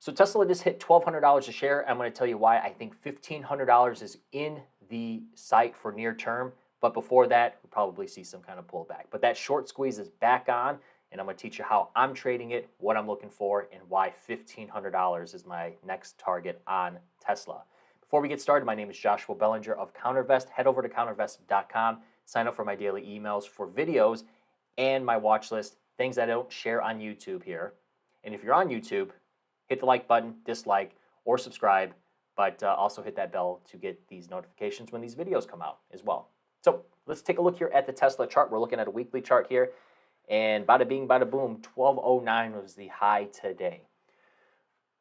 So Tesla just hit $1,200 a share. I'm going to tell you why I think $1,500 is in the sight for near term. But before that, we'll probably see some kind of pullback. But that short squeeze is back on, and I'm going to teach you how I'm trading it, what I'm looking for, and why $1,500 is my next target on Tesla. Before we get started, my name is Joshua Bellinger of CounterVest. Head over to countervest.com. Sign up for my daily emails for videos and my watch list, things I don't share on YouTube here. And if you're on YouTube, hit the like button, dislike, or subscribe, but also hit that bell to get these notifications when these videos come out as well. So let's take a look here at the Tesla chart. We're looking at a weekly chart here, and bada bing, bada boom, 1209 was the high today.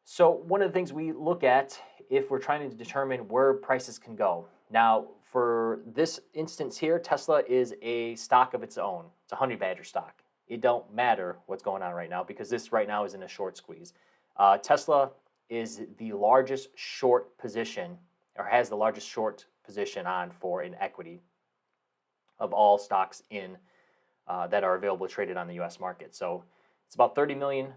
So one of the things we look at if we're trying to determine where prices can go. Now, for this instance here, Tesla is a stock of its own. It's a honey badger stock. It don't matter what's going on right now because this right now is in a short squeeze. Tesla is the largest short position, or has the largest short position on for an equity of all stocks in that are available traded on the U.S. market. So it's about $30 million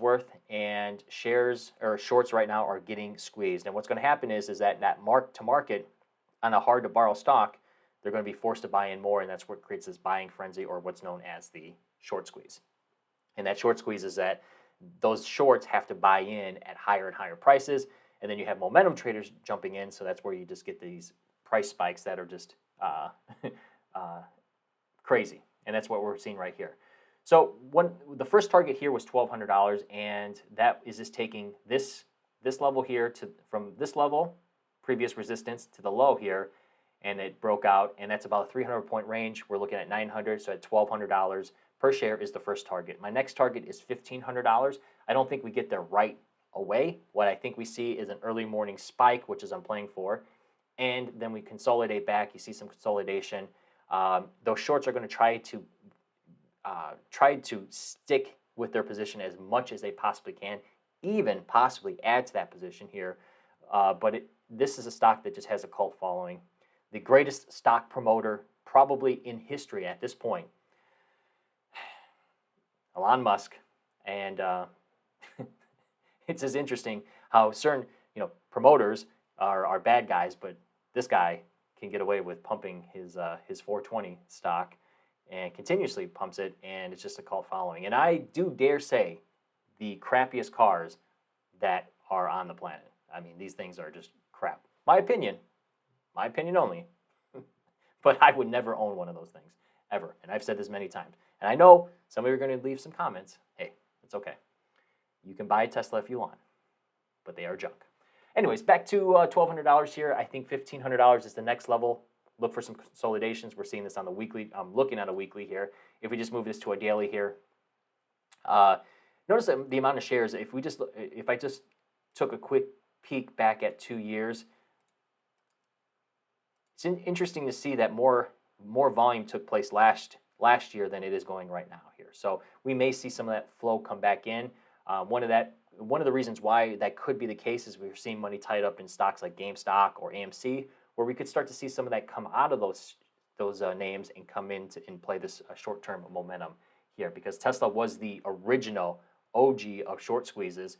worth, and shares or shorts right now are getting squeezed. And what's going to happen is that mark to market on a hard to borrow stock, they're going to be forced to buy in more, and that's what creates this buying frenzy, or what's known as the short squeeze. And that short squeeze is that those shorts have to buy in at higher and higher prices, and then you have momentum traders jumping in, so that's where you just get these price spikes that are just crazy, and that's what we're seeing right here. So the first target here was $1,200, and that is just taking this level here from this level, previous resistance, to the low here, and it broke out, and that's about a 300-point range. We're looking at 900, so at $1,200 per share is the first target. My next target is $1,500. I don't think we get there right away. What I think we see is an early morning spike, which is I'm playing for, and then we consolidate back. You see some consolidation. Those shorts are going to try to stick with their position as much as they possibly can, even possibly add to that position here. But this is a stock that just has a cult following. The greatest stock promoter probably in history at this point, Elon Musk, and it's just interesting how certain promoters are bad guys, but this guy can get away with pumping his 420 stock and continuously pumps it, and it's just a cult following. And I do dare say the crappiest cars that are on the planet. I mean, these things are just crap. My opinion only, but I would never own one of those things, ever. And I've said this many times. And I know some of you are going to leave some comments. Hey, it's okay. You can buy a Tesla if you want, but they are junk. Anyways, back to $1,200 here. I think $1,500 is the next level. Look for some consolidations. We're seeing this on the weekly. I'm looking at a weekly here. If we just move this to a daily here, notice that the amount of shares. If I just took a quick peek back at 2 years, it's interesting to see that more volume took place last year than it is going right now here. So we may see some of that flow come back in. One of the reasons why that could be the case is we're seeing money tied up in stocks like GameStop or AMC, where we could start to see some of that come out of those names and come in and play this short-term momentum here, because Tesla was the original OG of short squeezes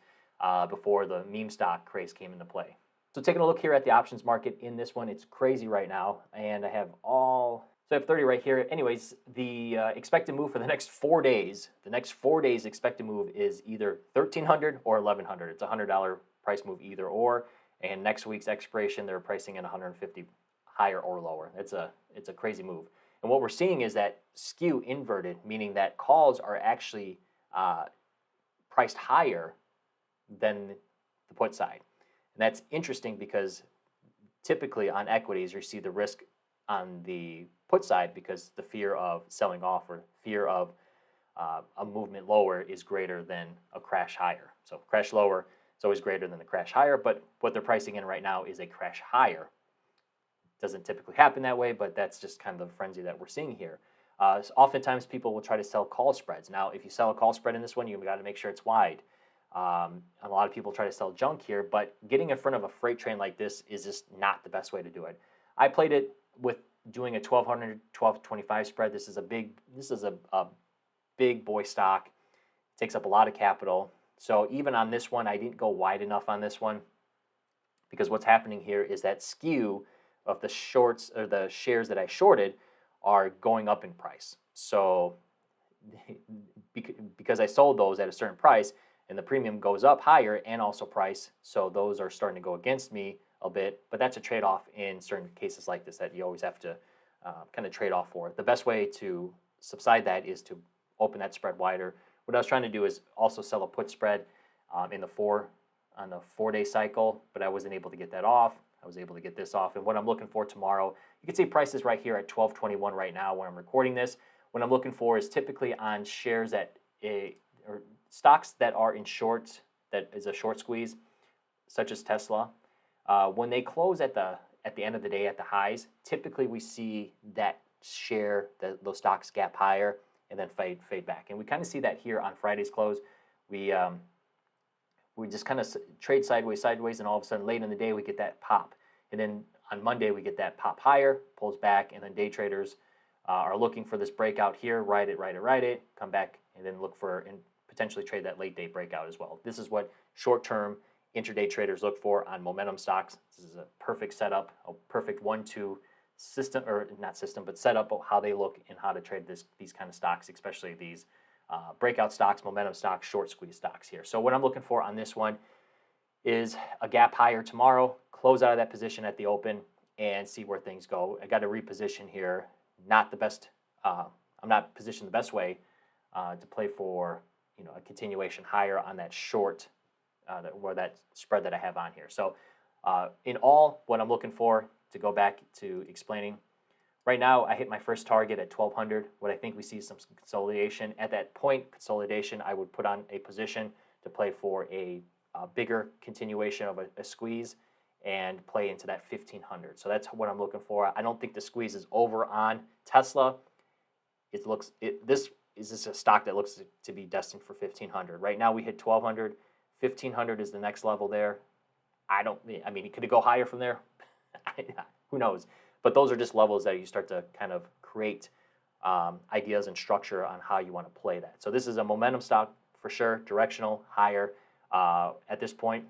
before the meme stock craze came into play. So taking a look here at the options market in this one, it's crazy right now, and I have 30 right here. Anyways, the expected move for the next 4 days, expected move is either $1,300 or $1,100. It's a $100 price move either or, and next week's expiration, they're pricing in $150 higher or lower. It's a crazy move. And what we're seeing is that skew inverted, meaning that calls are actually priced higher than the put side. And that's interesting because typically on equities, you see the risk on the put side because the fear of selling off or fear of a movement lower is greater than a crash higher. So crash lower is always greater than the crash higher, but what they're pricing in right now is a crash higher. Doesn't typically happen that way, but that's just kind of the frenzy that we're seeing here. So oftentimes people will try to sell call spreads. Now, if you sell a call spread in this one, you've got to make sure it's wide. A lot of people try to sell junk here, but getting in front of a freight train like this is just not the best way to do it. I played it with doing a 1200, 1225 spread. This is a big boy stock. It takes up a lot of capital. So even on this one, I didn't go wide enough on this one because what's happening here is that skew of the shorts or the shares that I shorted are going up in price. So because I sold those at a certain price and the premium goes up higher and also price, so those are starting to go against me a bit, but that's a trade-off in certain cases like this that you always have to kind of trade off for. The best way to subside that is to open that spread wider. What I was trying to do is also sell a put spread on the 4-day cycle, but I wasn't able to get that off. I was able to get this off, and what I'm looking for tomorrow, you can see prices right here at 12.21 right now when I'm recording this. What I'm looking for is typically on shares that or stocks that are in short, that is a short squeeze, such as Tesla. When they close at the end of the day at the highs, typically we see that share, those stocks gap higher and then fade back. And we kind of see that here on Friday's close. We just kind of trade sideways, and all of a sudden late in the day we get that pop. And then on Monday we get that pop higher, pulls back, and then day traders are looking for this breakout here, ride it, come back, and then look for and potentially trade that late day breakout as well. This is what short-term intraday traders look for on momentum stocks. This is a perfect setup, a perfect 1-2 system, or not system, but setup of how they look and how to trade these kind of stocks, especially these breakout stocks, momentum stocks, short squeeze stocks here. So what I'm looking for on this one is a gap higher tomorrow, close out of that position at the open, and see where things go. I got to reposition here. Not the best. I'm not positioned the best way to play for a continuation higher on that short, or that spread that I have on here. So in all, what I'm looking for, to go back to explaining, right now I hit my first target at 1200. What I think we see some consolidation at that point. Consolidation, I would put on a position to play for a bigger continuation of a squeeze and play into that 1500. So that's what I'm looking for. I don't think the squeeze is over on Tesla. This is a stock that looks to be destined for 1500. Right now we hit 1200. 1500 is the next level there. I mean, could it go higher from there? Who knows? But those are just levels that you start to kind of create ideas and structure on how you want to play that. So this is a momentum stock for sure, directional, higher. At this point,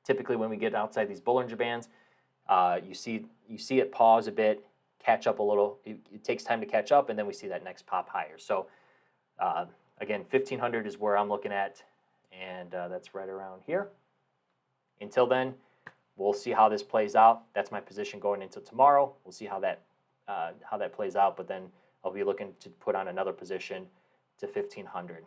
typically when we get outside these Bollinger Bands, you see it pause a bit, catch up a little. It takes time to catch up, and then we see that next pop higher. So again, 1500 is where I'm looking at, and that's right around here. Until then, we'll see how this plays out. That's my position going into tomorrow. We'll see how that plays out, but then I'll be looking to put on another position to 1500.